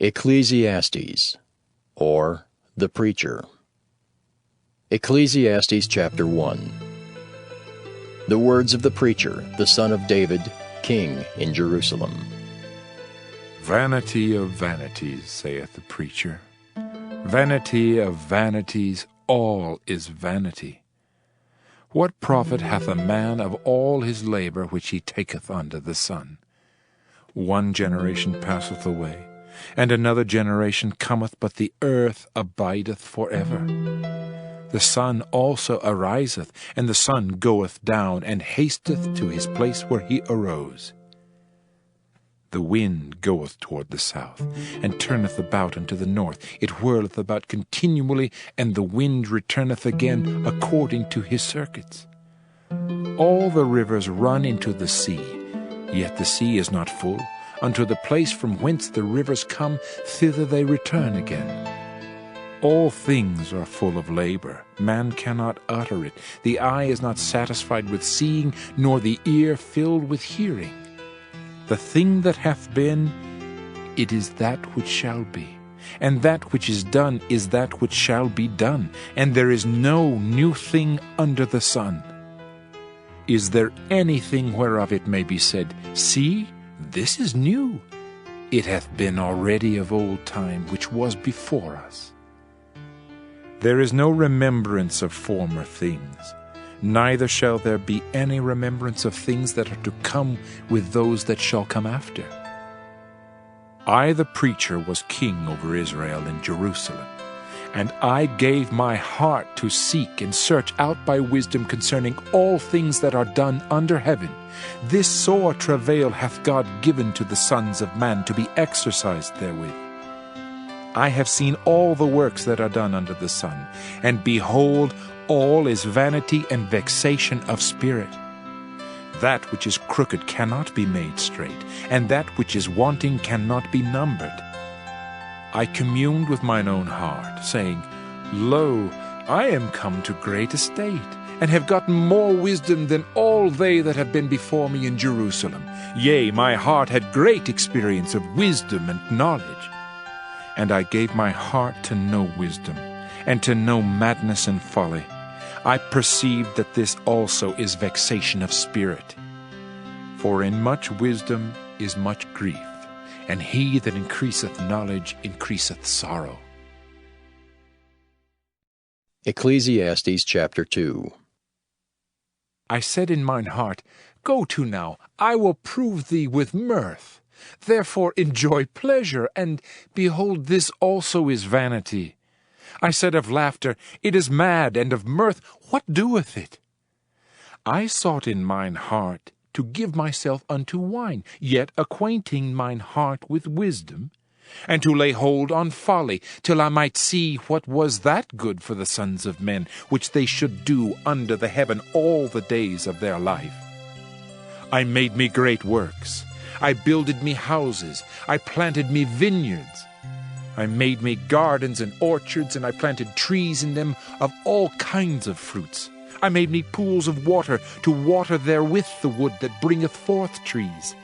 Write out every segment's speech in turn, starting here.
Ecclesiastes, or the Preacher. Ecclesiastes chapter 1. The words of the preacher, the son of David, king in Jerusalem. Vanity of vanities, saith the preacher. Vanity of vanities, all is vanity. What profit hath a man of all his labor which he taketh under the sun? One generation passeth away, and another generation cometh, but the earth abideth forever. The sun also ariseth, and the sun goeth down, and hasteth to his place where he arose. The wind goeth toward the south, and turneth about unto the north. It whirleth about continually, and the wind returneth again according to his circuits. All the rivers run into the sea, yet the sea is not full. Unto the place from whence the rivers come, thither they return again. All things are full of labor. Man cannot utter it. The eye is not satisfied with seeing, nor the ear filled with hearing. The thing that hath been, it is that which shall be. And that which is done is that which shall be done. And there is no new thing under the sun. Is there anything whereof it may be said, See, this is new? It hath been already of old time, which was before us. There is no remembrance of former things, neither shall there be any remembrance of things that are to come with those that shall come after. I, the preacher, was king over Israel in Jerusalem, and I gave my heart to seek and search out by wisdom concerning all things that are done under heaven. This sore travail hath God given to the sons of man to be exercised therewith. I have seen all the works that are done under the sun, and behold, all is vanity and vexation of spirit. That which is crooked cannot be made straight, and that which is wanting cannot be numbered. I communed with mine own heart, saying, Lo, I am come to great estate, and have gotten more wisdom than all they that have been before me in Jerusalem. Yea, my heart had great experience of wisdom and knowledge. And I gave my heart to know wisdom, and to know madness and folly. I perceived that this also is vexation of spirit. For in much wisdom is much grief, and he that increaseth knowledge increaseth sorrow. Ecclesiastes chapter 2. I said in mine heart, Go to now, I will prove thee with mirth. Therefore enjoy pleasure, and behold, this also is vanity. I said of laughter, It is mad, and of mirth, what doeth it? I sought in mine heart to give myself unto wine, yet acquainting mine heart with wisdom, and to lay hold on folly, till I might see what was that good for the sons of men, which they should do under the heaven all the days of their life. I made me great works. I builded me houses. I planted me vineyards. I made me gardens and orchards, and I planted trees in them of all kinds of fruits. I made me pools of water to water therewith the wood that bringeth forth trees.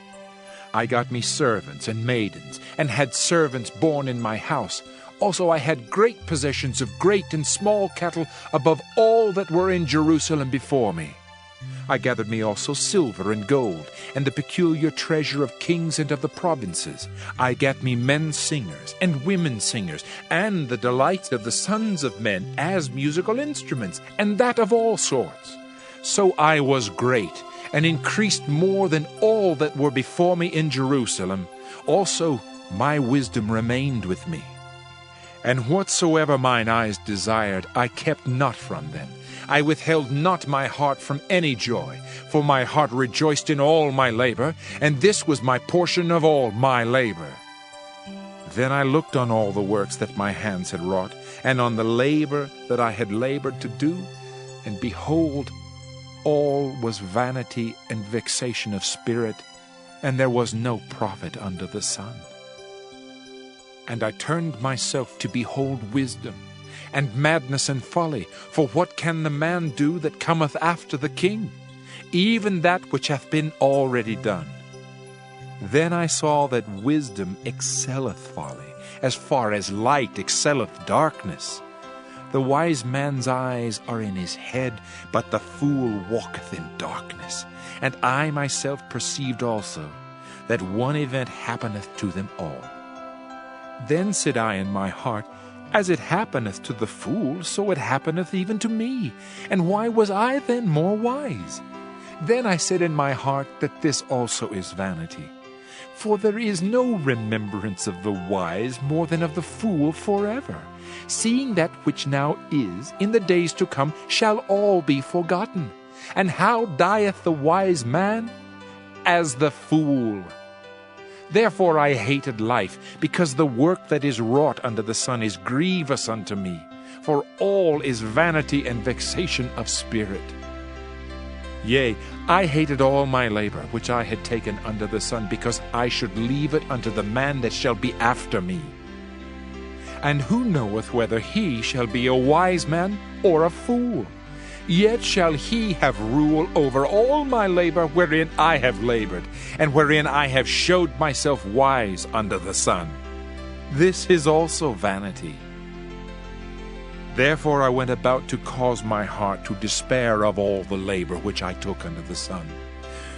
I got me servants and maidens, and had servants born in my house. Also I had great possessions of great and small cattle above all that were in Jerusalem before me. I gathered me also silver and gold, and the peculiar treasure of kings and of the provinces. I gat me men singers and women singers, and the delights of the sons of men as musical instruments, and that of all sorts. So I was great, and increased more than all that were before me in Jerusalem. Also my wisdom remained with me. And whatsoever mine eyes desired, I kept not from them. I withheld not my heart from any joy, for my heart rejoiced in all my labor, and this was my portion of all my labor. Then I looked on all the works that my hands had wrought, and on the labor that I had labored to do, and behold, all was vanity and vexation of spirit, and there was no profit under the sun. And I turned myself to behold wisdom, and madness and folly, for what can the man do that cometh after the king? Even that which hath been already done. Then I saw that wisdom excelleth folly, as far as light excelleth darkness. The wise man's eyes are in his head, but the fool walketh in darkness. And I myself perceived also that one event happeneth to them all. Then said I in my heart, As it happeneth to the fool, so it happeneth even to me. And why was I then more wise? Then I said in my heart that this also is vanity. For there is no remembrance of the wise more than of the fool forever. Seeing that which now is, in the days to come, shall all be forgotten. And how dieth the wise man? As the fool. Therefore I hated life, because the work that is wrought under the sun is grievous unto me. For all is vanity and vexation of spirit. Yea, I hated all my labor which I had taken under the sun, because I should leave it unto the man that shall be after me. And who knoweth whether he shall be a wise man or a fool? Yet shall he have rule over all my labor wherein I have labored, and wherein I have showed myself wise under the sun. This is also vanity. Therefore I went about to cause my heart to despair of all the labor which I took under the sun.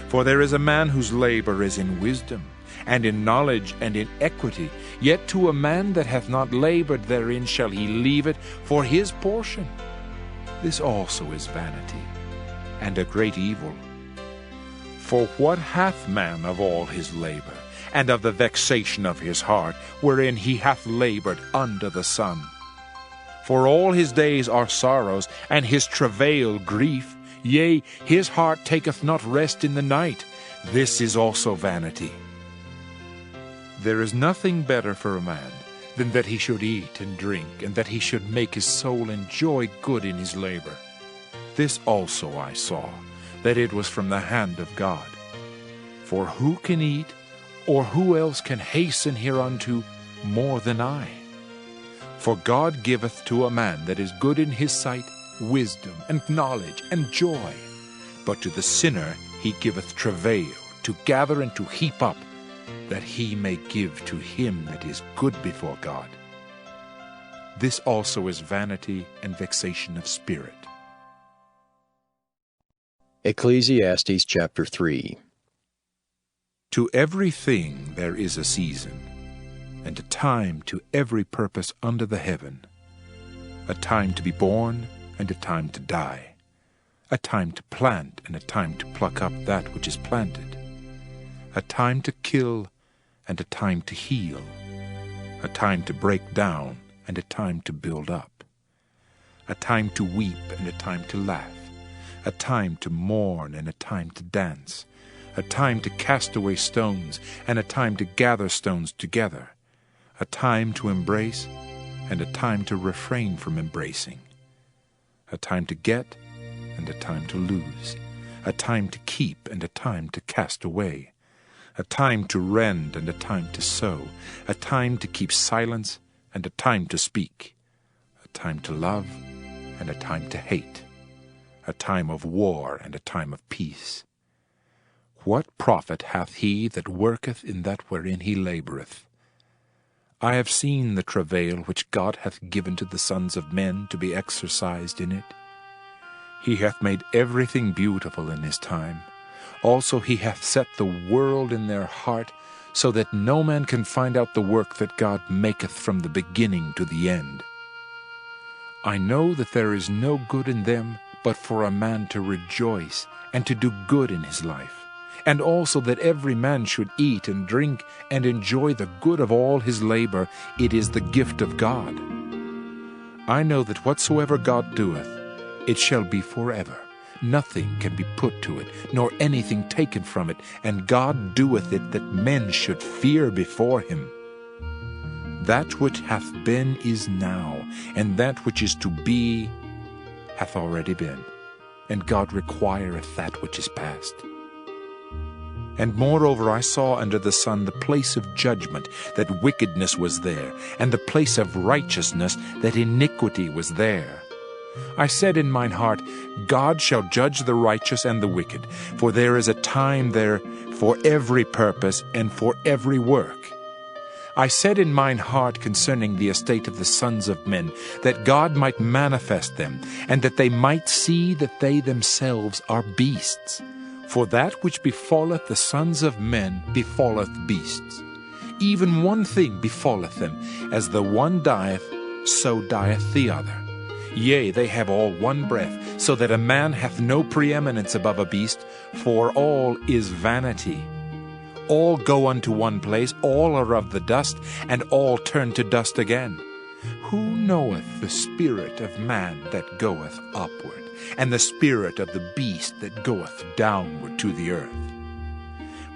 For there is a man whose labor is in wisdom, and in knowledge, and in equity. Yet to a man that hath not labored therein shall he leave it for his portion. This also is vanity, and a great evil. For what hath man of all his labor, and of the vexation of his heart, wherein he hath labored under the sun? For all his days are sorrows, and his travail grief. Yea, his heart taketh not rest in the night. This is also vanity. There is nothing better for a man than that he should eat and drink, and that he should make his soul enjoy good in his labor. This also I saw, that it was from the hand of God. For who can eat, or who else can hasten hereunto more than I? For God giveth to a man that is good in his sight wisdom, and knowledge, and joy. But to the sinner he giveth travail, to gather and to heap up, that he may give to him that is good before God. This also is vanity and vexation of spirit. Ecclesiastes chapter 3. To every thing there is a season, and a time to every purpose under the heaven, a time to be born, and a time to die, a time to plant, and a time to pluck up that which is planted, a time to kill, and a time to heal, a time to break down, and a time to build up, a time to weep, and a time to laugh, a time to mourn, and a time to dance, a time to cast away stones, and a time to gather stones together, a time to embrace, and a time to refrain from embracing, a time to get, and a time to lose, a time to keep, and a time to cast away, a time to rend, and a time to sow, a time to keep silence, and a time to speak, a time to love, and a time to hate, a time of war, and a time of peace. What profit hath he that worketh in that wherein he laboureth? I have seen the travail which God hath given to the sons of men to be exercised in it. He hath made everything beautiful in his time. Also he hath set the world in their heart, so that no man can find out the work that God maketh from the beginning to the end. I know that there is no good in them but for a man to rejoice and to do good in his life, and also that every man should eat and drink and enjoy the good of all his labor. It is the gift of God. I know that whatsoever God doeth, it shall be forever. Nothing can be put to it, nor anything taken from it, and God doeth it that men should fear before him. That which hath been is now, and that which is to be hath already been, and God requireth that which is past. And moreover I saw under the sun the place of judgment, that wickedness was there, and the place of righteousness, that iniquity was there. I said in mine heart, God shall judge the righteous and the wicked, for there is a time there for every purpose and for every work. I said in mine heart concerning the estate of the sons of men, that God might manifest them, and that they might see that they themselves are beasts. For that which befalleth the sons of men befalleth beasts. Even one thing befalleth them, as the one dieth, so dieth the other. Yea, they have all one breath, so that a man hath no preeminence above a beast, for all is vanity. All go unto one place, all are of the dust, and all turn to dust again. Who knoweth the spirit of man that goeth upward, and the spirit of the beast that goeth downward to the earth?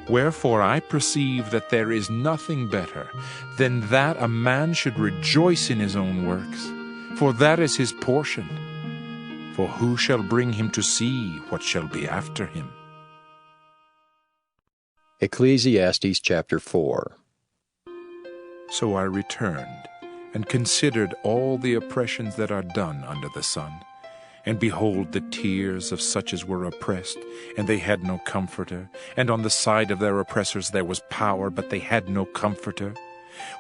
Wherefore I perceive that there is nothing better than that a man should rejoice in his own works, for that is his portion. For who shall bring him to see what shall be after him? Ecclesiastes chapter 4. So I returned, and considered all the oppressions that are done under the sun. And behold, the tears of such as were oppressed, and they had no comforter. And on the side of their oppressors there was power, but they had no comforter.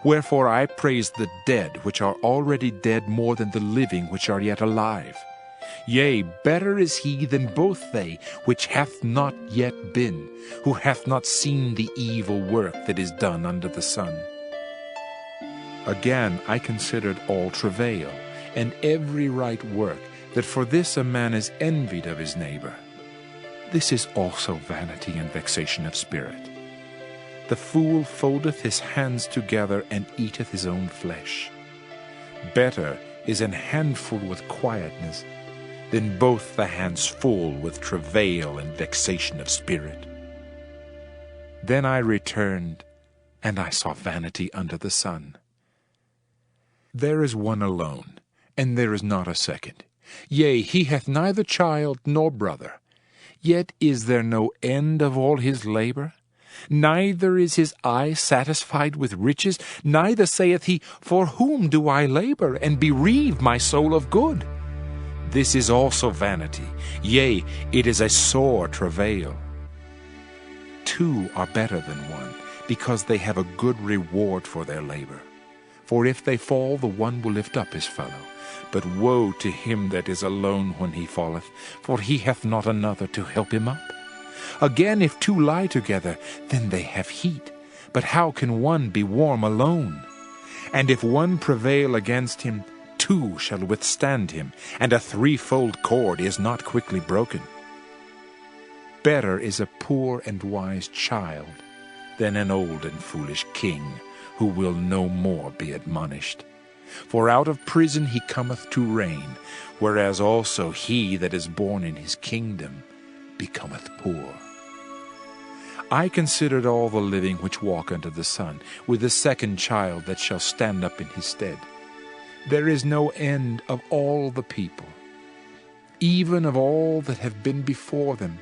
Wherefore I praise the dead which are already dead more than the living which are yet alive. Yea, better is he than both they which hath not yet been, who hath not seen the evil work that is done under the sun. Again I considered all travail, and every right work, that for this a man is envied of his neighbor. This is also vanity and vexation of spirit. The fool foldeth his hands together, and eateth his own flesh. Better is an handful with quietness, than both the hands full with travail and vexation of spirit. Then I returned, and I saw vanity under the sun. There is one alone, and there is not a second. Yea, he hath neither child nor brother. Yet is there no end of all his labor? Neither is his eye satisfied with riches, neither saith he, For whom do I labor, and bereave my soul of good? This is also vanity, yea, it is a sore travail. Two are better than one, because they have a good reward for their labor. For if they fall, the one will lift up his fellow. But woe to him that is alone when he falleth, for he hath not another to help him up. Again, if two lie together, then they have heat. But how can one be warm alone? And if one prevail against him, two shall withstand him, and a threefold cord is not quickly broken. Better is a poor and wise child than an old and foolish king, who will no more be admonished. For out of prison he cometh to reign, whereas also he that is born in his kingdom becometh poor. I considered all the living which walk under the sun, with the second child that shall stand up in his stead. There is no end of all the people, even of all that have been before them.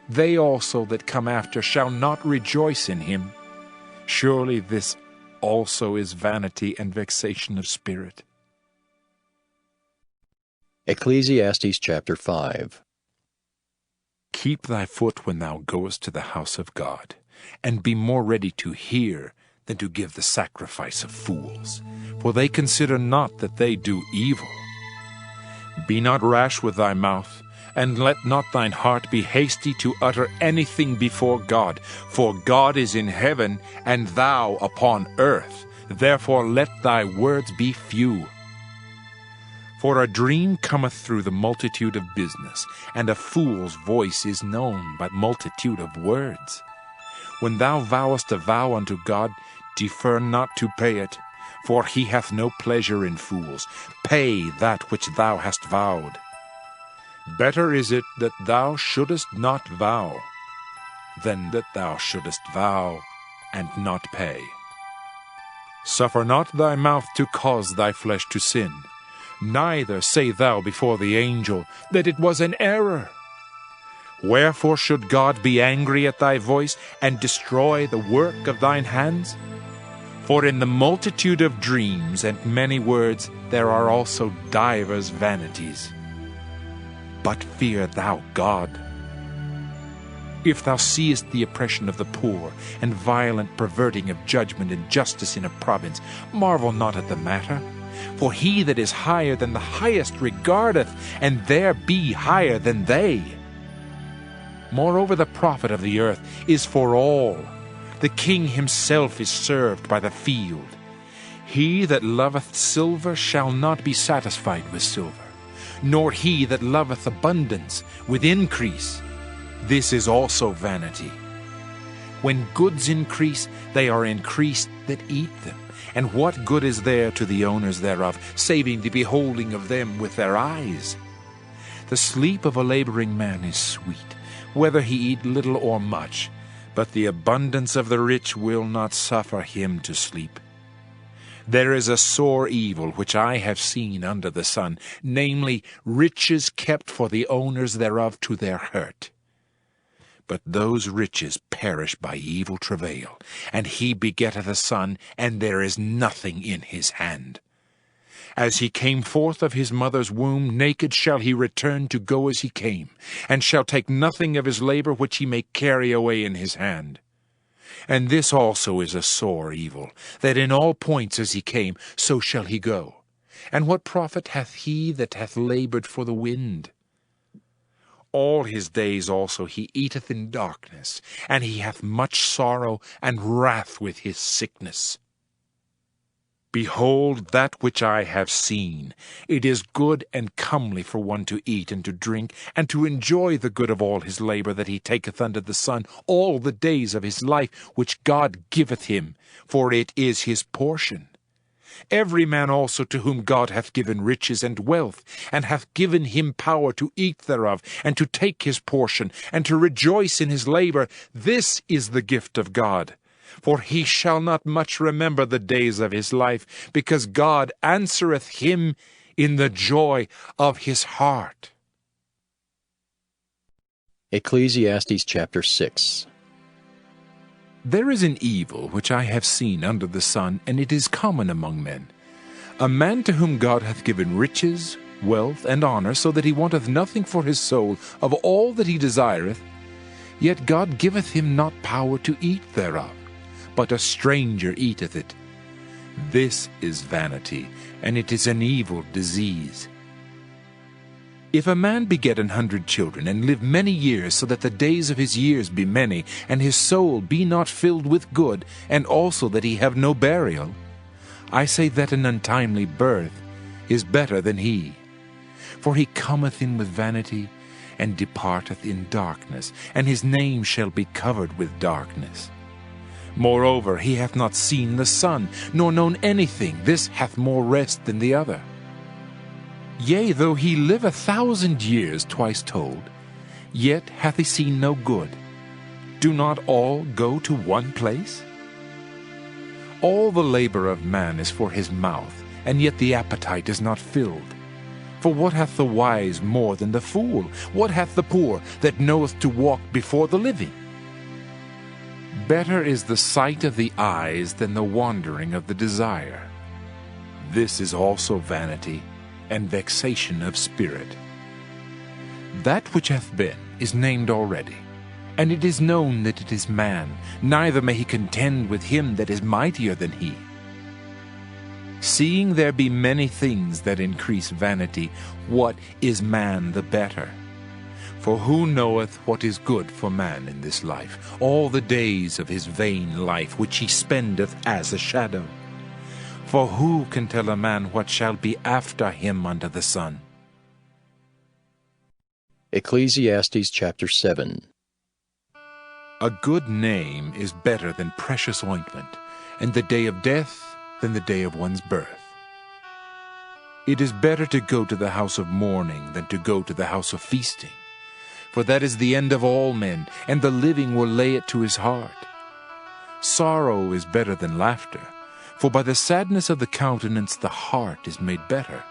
They also that come after shall not rejoice in him. Surely this also is vanity and vexation of spirit. Ecclesiastes chapter 5. Keep thy foot when thou goest to the house of God, and be more ready to hear than to give the sacrifice of fools, for they consider not that they do evil. Be not rash with thy mouth, and let not thine heart be hasty to utter anything before God, for God is in heaven, and thou upon earth. Therefore let thy words be few. For a dream cometh through the multitude of business, and a fool's voice is known by multitude of words. When thou vowest a vow unto God, defer not to pay it, for he hath no pleasure in fools. Pay that which thou hast vowed. Better is it that thou shouldest not vow, than that thou shouldest vow and not pay. Suffer not thy mouth to cause thy flesh to sin, neither say thou before the angel that it was an error. Wherefore should God be angry at thy voice, and destroy the work of thine hands? For in the multitude of dreams and many words there are also divers vanities. But fear thou God. If thou seest the oppression of the poor, and violent perverting of judgment and justice in a province, marvel not at the matter. For he that is higher than the highest regardeth, and there be higher than they. Moreover, the profit of the earth is for all. The king himself is served by the field. He that loveth silver shall not be satisfied with silver, nor he that loveth abundance with increase. This is also vanity. When goods increase, they are increased that eat them. And what good is there to the owners thereof, saving the beholding of them with their eyes? The sleep of a laboring man is sweet, whether he eat little or much, but the abundance of the rich will not suffer him to sleep. There is a sore evil which I have seen under the sun, namely, riches kept for the owners thereof to their hurt. But those riches perish by evil travail, and he begetteth a son, and there is nothing in his hand. As he came forth of his mother's womb, naked shall he return to go as he came, and shall take nothing of his labor which he may carry away in his hand. And this also is a sore evil, that in all points as he came, so shall he go. And what profit hath he that hath labored for the wind? All his days also he eateth in darkness, and he hath much sorrow and wrath with his sickness. Behold, that which I have seen, it is good and comely for one to eat and to drink, and to enjoy the good of all his labor that he taketh under the sun all the days of his life which God giveth him, for it is his portion. Every man also to whom God hath given riches and wealth, and hath given him power to eat thereof, and to take his portion, and to rejoice in his labor, this is the gift of God. For he shall not much remember the days of his life, because God answereth him in the joy of his heart. Ecclesiastes chapter 6. There is an evil which I have seen under the sun, and it is common among men. A man to whom God hath given riches, wealth, and honor, so that he wanteth nothing for his soul of all that he desireth, yet God giveth him not power to eat thereof, but a stranger eateth it. This is vanity, and it is an evil disease. If a man beget 100 children, and live many years, so that the days of his years be many, and his soul be not filled with good, and also that he have no burial, I say that an untimely birth is better than he. For he cometh in with vanity, and departeth in darkness, and his name shall be covered with darkness. Moreover, he hath not seen the sun, nor known anything. This hath more rest than the other. Yea, though he live 1,000 years, twice told, yet hath he seen no good. Do not all go to one place? All the labor of man is for his mouth, and yet the appetite is not filled. For what hath the wise more than the fool? What hath the poor that knoweth to walk before the living? Better is the sight of the eyes than the wandering of the desire. This is also vanity, and vexation of spirit. That which hath been is named already, and it is known that it is man, neither may he contend with him that is mightier than he. Seeing there be many things that increase vanity, what is man the better? For who knoweth what is good for man in this life, all the days of his vain life which he spendeth as a shadow? For who can tell a man what shall be after him under the sun? Ecclesiastes chapter 7. A good name is better than precious ointment, and the day of death than the day of one's birth. It is better to go to the house of mourning than to go to the house of feasting, for that is the end of all men, and the living will lay it to his heart. Sorrow is better than laughter, for by the sadness of the countenance the heart is made better.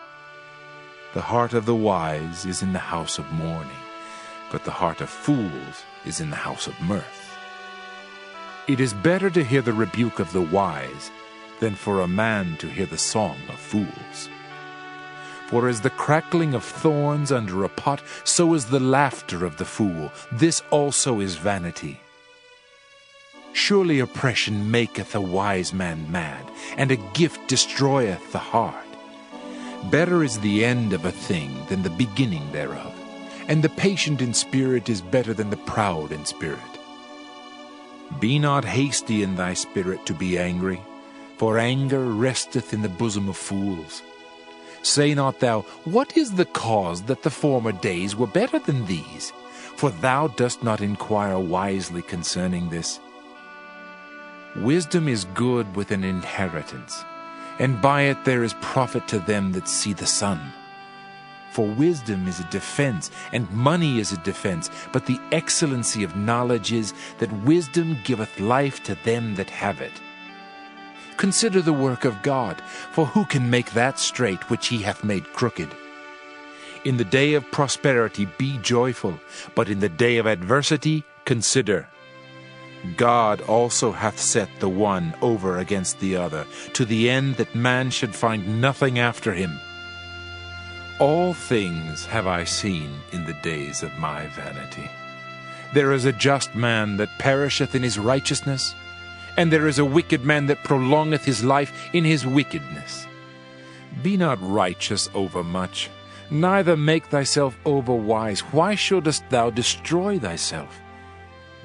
The heart of the wise is in the house of mourning, but the heart of fools is in the house of mirth. It is better to hear the rebuke of the wise than for a man to hear the song of fools. For as the crackling of thorns under a pot, so is the laughter of the fool. This also is vanity. Surely oppression maketh a wise man mad, and a gift destroyeth the heart. Better is the end of a thing than the beginning thereof, and the patient in spirit is better than the proud in spirit. Be not hasty in thy spirit to be angry, for anger resteth in the bosom of fools. Say not thou, What is the cause that the former days were better than these? For thou dost not inquire wisely concerning this. Wisdom is good with an inheritance, and by it there is profit to them that see the sun. For wisdom is a defense, and money is a defense, but the excellency of knowledge is that wisdom giveth life to them that have it. Consider the work of God, for who can make that straight which he hath made crooked? In the day of prosperity be joyful, but in the day of adversity consider. God also hath set the one over against the other, to the end that man should find nothing after him. All things have I seen in the days of my vanity. There is a just man that perisheth in his righteousness, and there is a wicked man that prolongeth his life in his wickedness. Be not righteous overmuch, neither make thyself overwise. Why shouldest thou destroy thyself?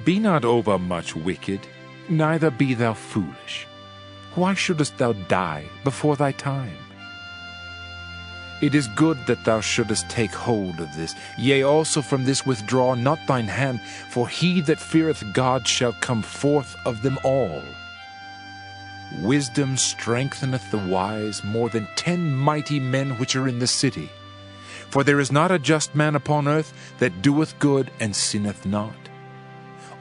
Be not overmuch wicked, neither be thou foolish. Why shouldest thou die before thy time? It is good that thou shouldest take hold of this. Yea, also from this withdraw not thine hand, for he that feareth God shall come forth of them all. Wisdom strengtheneth the wise more than 10 mighty men which are in the city. For there is not a just man upon earth that doeth good and sinneth not.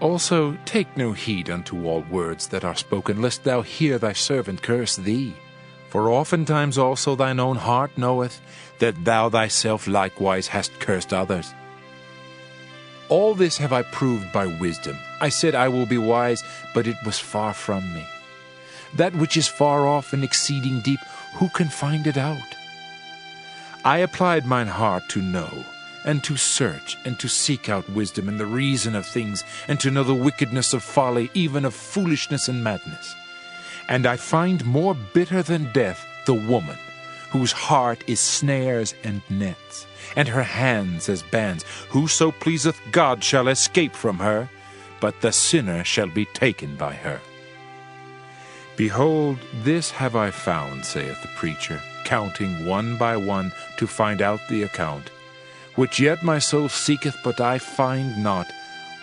Also take no heed unto all words that are spoken, lest thou hear thy servant curse thee. For oftentimes also thine own heart knoweth that thou thyself likewise hast cursed others. All this have I proved by wisdom. I said I will be wise, but it was far from me. That which is far off and exceeding deep, who can find it out? I applied mine heart to know, and to search, and to seek out wisdom and the reason of things, and to know the wickedness of folly, even of foolishness and madness. And I find more bitter than death the woman, whose heart is snares and nets, and her hands as bands. Whoso pleaseth God shall escape from her, but the sinner shall be taken by her. Behold, this have I found, saith the preacher, counting one by one to find out the account, which yet my soul seeketh, but I find not.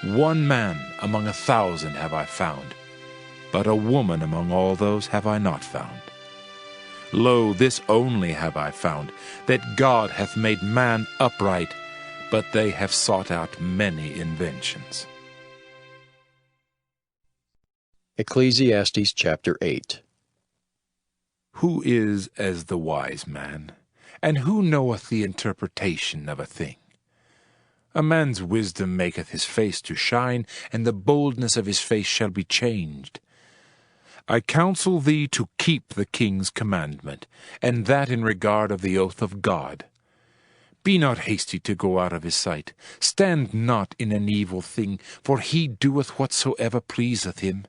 One man among 1,000 have I found, but a woman among all those have I not found. Lo, this only have I found, that God hath made man upright, but they have sought out many inventions. Ecclesiastes chapter 8. Who is as the wise man, and who knoweth the interpretation of a thing? A man's wisdom maketh his face to shine, and the boldness of his face shall be changed. I counsel thee to keep the king's commandment, and that in regard of the oath of God. Be not hasty to go out of his sight. Stand not in an evil thing, for he doeth whatsoever pleaseth him.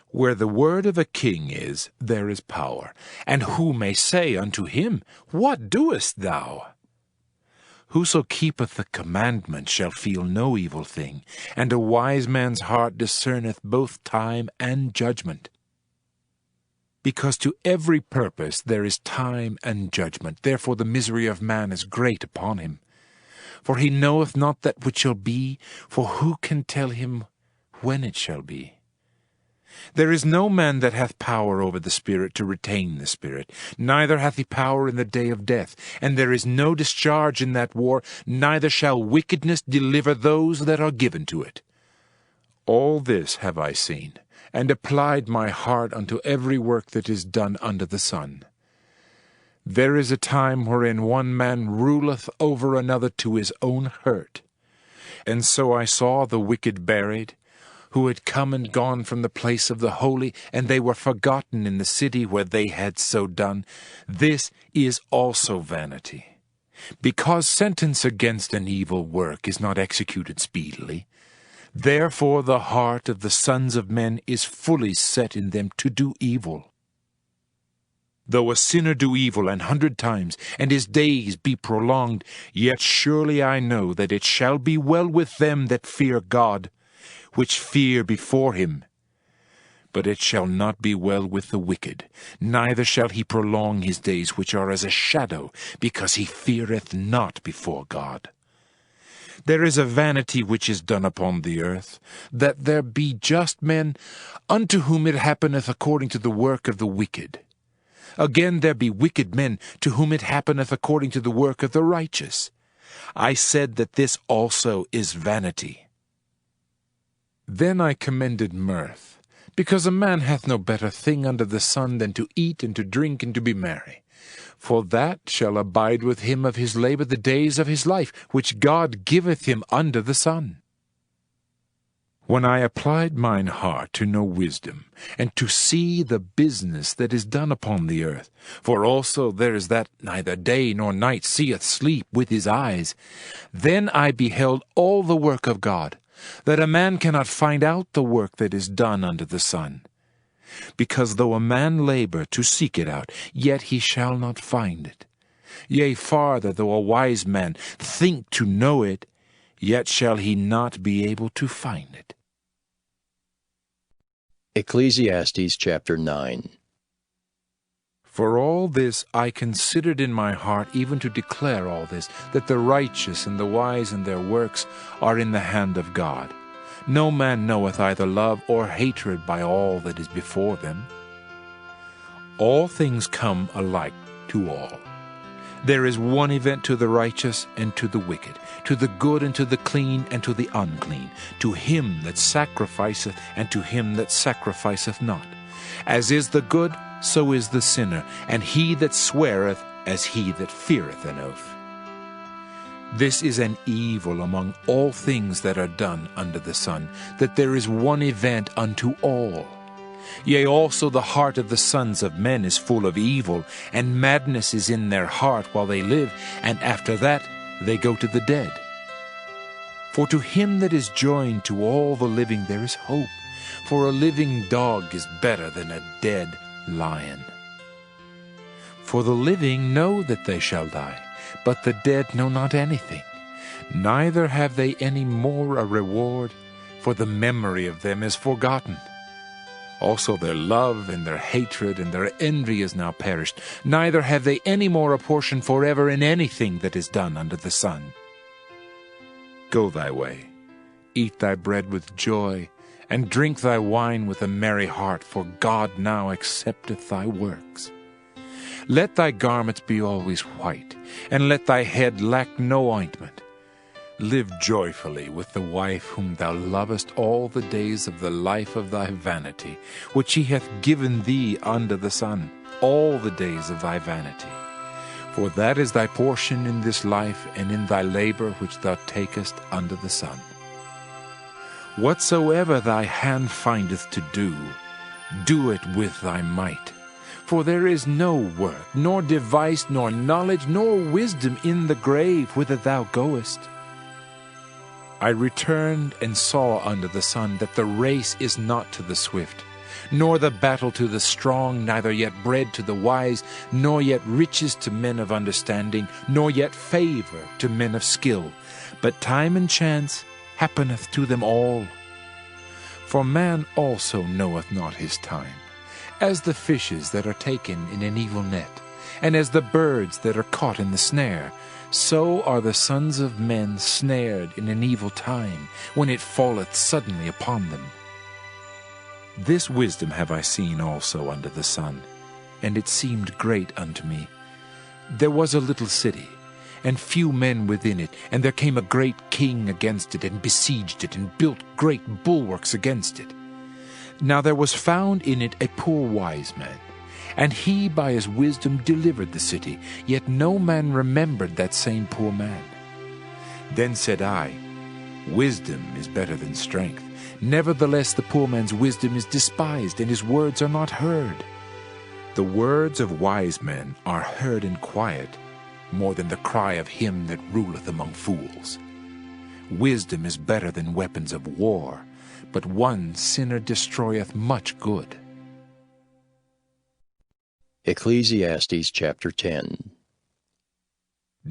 Where the word of a king is, there is power. And who may say unto him, What doest thou? Whoso keepeth the commandment shall feel no evil thing, and a wise man's heart discerneth both time and judgment. Because to every purpose there is time and judgment, therefore the misery of man is great upon him. For he knoweth not that which shall be, for who can tell him when it shall be? There is no man that hath power over the Spirit to retain the Spirit, neither hath he power in the day of death. And there is no discharge in that war, neither shall wickedness deliver those that are given to it. All this have I seen, and applied my heart unto every work that is done under the sun. There is a time wherein one man ruleth over another to his own hurt. And so I saw the wicked buried, who had come and gone from the place of the holy, and they were forgotten in the city where they had so done. This is also vanity. Because sentence against an evil work is not executed speedily, therefore the heart of the sons of men is fully set in them to do evil. Though a sinner do evil 100 times, and his days be prolonged, yet surely I know that it shall be well with them that fear God, which fear before him. But it shall not be well with the wicked, neither shall he prolong his days, which are as a shadow, because he feareth not before God. There is a vanity which is done upon the earth, that there be just men, unto whom it happeneth according to the work of the wicked. Again there be wicked men, to whom it happeneth according to the work of the righteous. I said that this also is vanity. Then I commended mirth, because a man hath no better thing under the sun than to eat and to drink and to be merry. For that shall abide with him of his labor the days of his life, which God giveth him under the sun. When I applied mine heart to know wisdom, and to see the business that is done upon the earth, for also there is that neither day nor night seeth sleep with his eyes, then I beheld all the work of God, that a man cannot find out the work that is done under the sun. Because though a man labor to seek it out, yet he shall not find it. Yea, farther, though a wise man think to know it, yet shall he not be able to find it. Ecclesiastes chapter 9. For all this I considered in my heart, even to declare all this, that the righteous and the wise in their works are in the hand of God. No man knoweth either love or hatred by all that is before them. All things come alike to all. There is one event to the righteous and to the wicked, to the good and to the clean and to the unclean, to him that sacrificeth and to him that sacrificeth not. As is the good, so is the sinner, and he that sweareth as he that feareth an oath. This is an evil among all things that are done under the sun, that there is one event unto all. Yea, also the heart of the sons of men is full of evil, and madness is in their heart while they live, and after that they go to the dead. For to him that is joined to all the living there is hope, for a living dog is better than a dead lion. For the living know that they shall die, but the dead know not anything, neither have they any more a reward, for the memory of them is forgotten. Also their love and their hatred and their envy is now perished, neither have they any more a portion forever in anything that is done under the sun. Go thy way, eat thy bread with joy, and drink thy wine with a merry heart, for God now accepteth thy works. Let thy garments be always white, and let thy head lack no ointment. Live joyfully with the wife whom thou lovest all the days of the life of thy vanity, which he hath given thee under the sun, all the days of thy vanity. For that is thy portion in this life, and in thy labor which thou takest under the sun. Whatsoever thy hand findeth to do, do it with thy might. For there is no work, nor device, nor knowledge, nor wisdom in the grave whither thou goest. I returned and saw under the sun that the race is not to the swift, nor the battle to the strong, neither yet bread to the wise, nor yet riches to men of understanding, nor yet favor to men of skill. But time and chance happeneth to them all. For man also knoweth not his time, as the fishes that are taken in an evil net, and as the birds that are caught in the snare, so are the sons of men snared in an evil time, when it falleth suddenly upon them. This wisdom have I seen also under the sun, and it seemed great unto me. There was a little city, and few men within it, and there came a great king against it, and besieged it, and built great bulwarks against it. Now there was found in it a poor wise man, and he by his wisdom delivered the city, yet no man remembered that same poor man. Then said I, Wisdom is better than strength, Nevertheless the poor man's wisdom is despised, and his words are not heard. The words of wise men are heard in quiet, more than the cry of him that ruleth among fools. Wisdom is better than weapons of war, but one sinner destroyeth much good. Ecclesiastes chapter 10.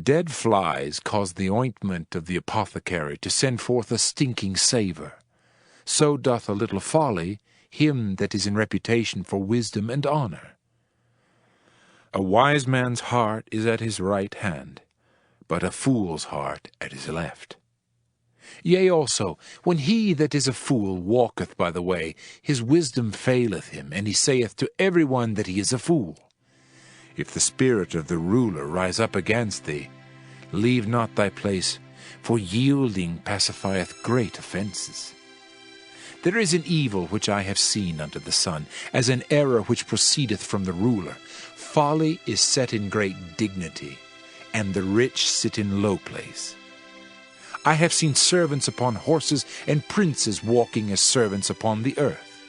Dead flies cause the ointment of the apothecary to send forth a stinking savour. So doth a little folly him that is in reputation for wisdom and honour. A wise man's heart is at his right hand, but a fool's heart at his left. Yea also, when he that is a fool walketh by the way, his wisdom faileth him, and he saith to every one that he is a fool. If the spirit of the ruler rise up against thee, leave not thy place, for yielding pacifieth great offences. There is an evil which I have seen under the sun, as an error which proceedeth from the ruler. Folly is set in great dignity, and the rich sit in low place. I have seen servants upon horses, and princes walking as servants upon the earth.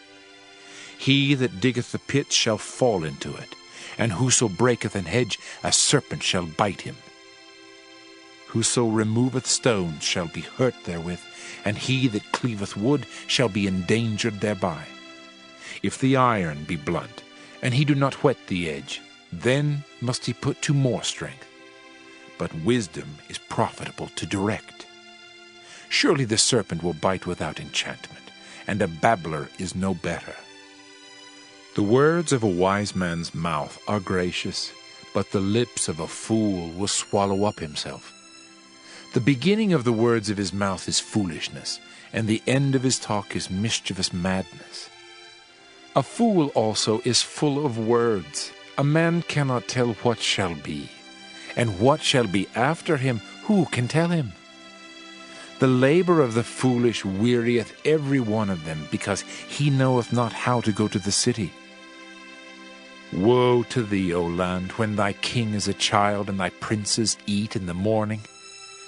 He that diggeth the pit shall fall into it, and whoso breaketh an hedge, a serpent shall bite him. Whoso removeth stones shall be hurt therewith, and he that cleaveth wood shall be endangered thereby. If the iron be blunt, and he do not whet the edge, then must he put to more strength. But wisdom is profitable to direct. Surely the serpent will bite without enchantment, and a babbler is no better. The words of a wise man's mouth are gracious, but the lips of a fool will swallow up himself. The beginning of the words of his mouth is foolishness, and the end of his talk is mischievous madness. A fool also is full of words. A man cannot tell what shall be, and what shall be after him, who can tell him? The labor of the foolish wearieth every one of them, because he knoweth not how to go to the city. Woe to thee, O land, when thy king is a child, and thy princes eat in the morning.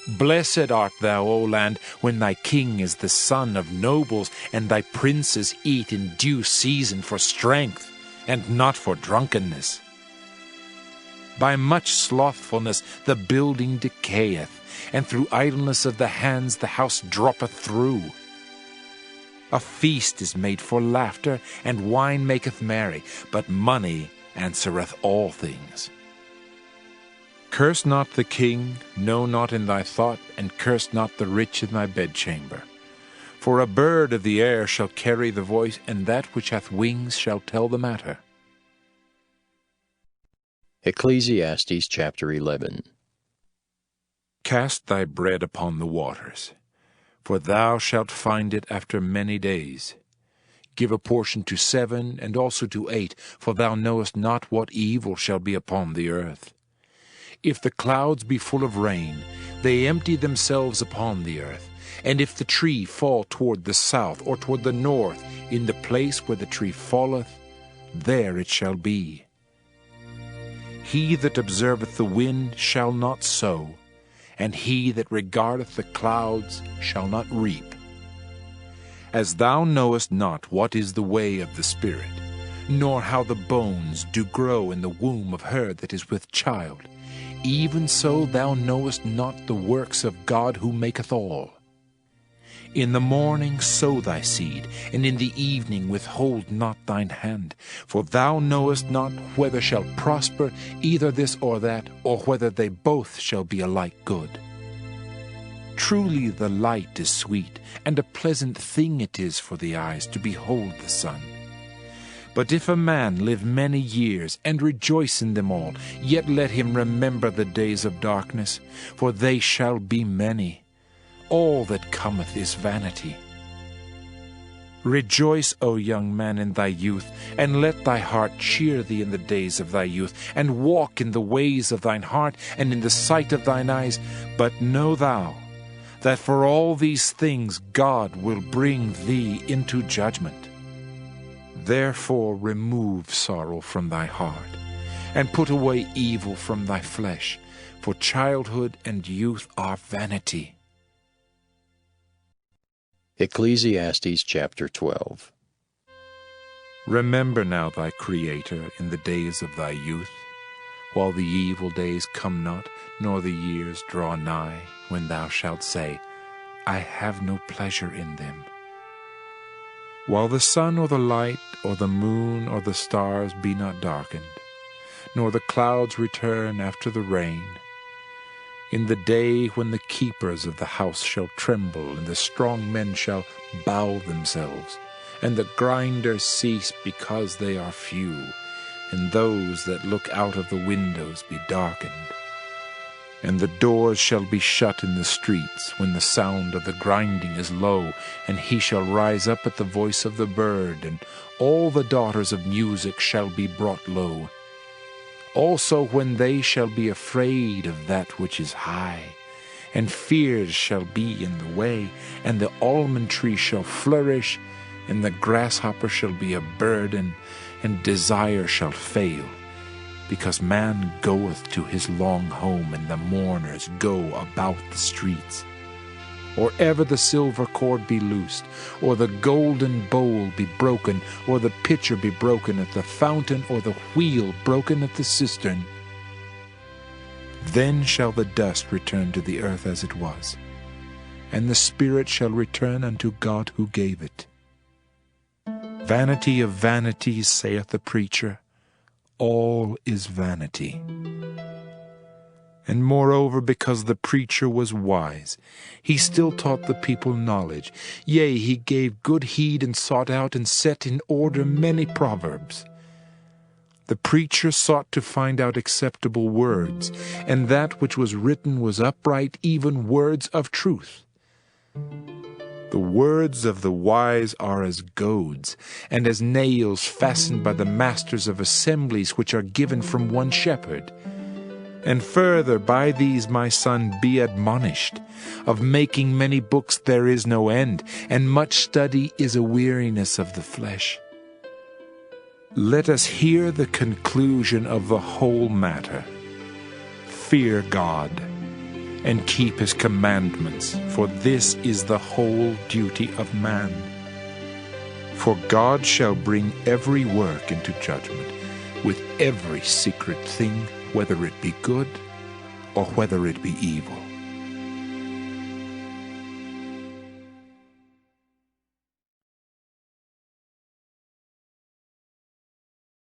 Blessed art thou, O land, when thy king is the son of nobles, and thy princes eat in due season for strength, and not for drunkenness. By much slothfulness the building decayeth, and through idleness of the hands the house droppeth through. A feast is made for laughter, and wine maketh merry, but money answereth all things. Curse not the king, no, not in thy thought, and curse not the rich in thy bedchamber. For a bird of the air shall carry the voice, and that which hath wings shall tell the matter. Ecclesiastes chapter 11. Cast thy bread upon the waters, for thou shalt find it after many days. Give a portion to 7, and also to 8, for thou knowest not what evil shall be upon the earth. If the clouds be full of rain, they empty themselves upon the earth. And if the tree fall toward the south or toward the north, in the place where the tree falleth, there it shall be. He that observeth the wind shall not sow, and he that regardeth the clouds shall not reap. As thou knowest not what is the way of the Spirit, nor how the bones do grow in the womb of her that is with child, even so thou knowest not the works of God who maketh all. In the morning sow thy seed, and in the evening withhold not thine hand, for thou knowest not whether shall prosper either this or that, or whether they both shall be alike good. Truly the light is sweet, and a pleasant thing it is for the eyes to behold the sun. But if a man live many years, and rejoice in them all, yet let him remember the days of darkness, for they shall be many. All that cometh is vanity. Rejoice, O young man, in thy youth, and let thy heart cheer thee in the days of thy youth, and walk in the ways of thine heart, and in the sight of thine eyes. But know thou, that for all these things God will bring thee into judgment. Therefore remove sorrow from thy heart, and put away evil from thy flesh, for childhood and youth are vanity. Ecclesiastes chapter 12. Remember now thy Creator in the days of thy youth, while the evil days come not, nor the years draw nigh, when thou shalt say, I have no pleasure in them. While the sun or the light, or the moon, or the stars be not darkened, nor the clouds return after the rain, in the day when the keepers of the house shall tremble, and the strong men shall bow themselves, and the grinders cease because they are few, and those that look out of the windows be darkened. And the doors shall be shut in the streets, when the sound of the grinding is low, and he shall rise up at the voice of the bird, and all the daughters of music shall be brought low. Also when they shall be afraid of that which is high, and fears shall be in the way, and the almond tree shall flourish, and the grasshopper shall be a burden, and desire shall fail, because man goeth to his long home, and the mourners go about the streets. Or ever the silver cord be loosed, or the golden bowl be broken, or the pitcher be broken at the fountain, or the wheel broken at the cistern. Then shall the dust return to the earth as it was, and the spirit shall return unto God who gave it. Vanity of vanities, saith the preacher, all is vanity. And moreover, because the preacher was wise, he still taught the people knowledge. Yea, he gave good heed, and sought out and set in order many proverbs. The preacher sought to find out acceptable words, and that which was written was upright, even words of truth. The words of the wise are as goads, and as nails fastened by the masters of assemblies, which are given from one shepherd. And further, by these, my son, be admonished. Of making many books there is no end, and much study is a weariness of the flesh. Let us hear the conclusion of the whole matter. Fear God, and keep his commandments, for this is the whole duty of man. For God shall bring every work into judgment, with every secret thing, whether it be good or whether it be evil.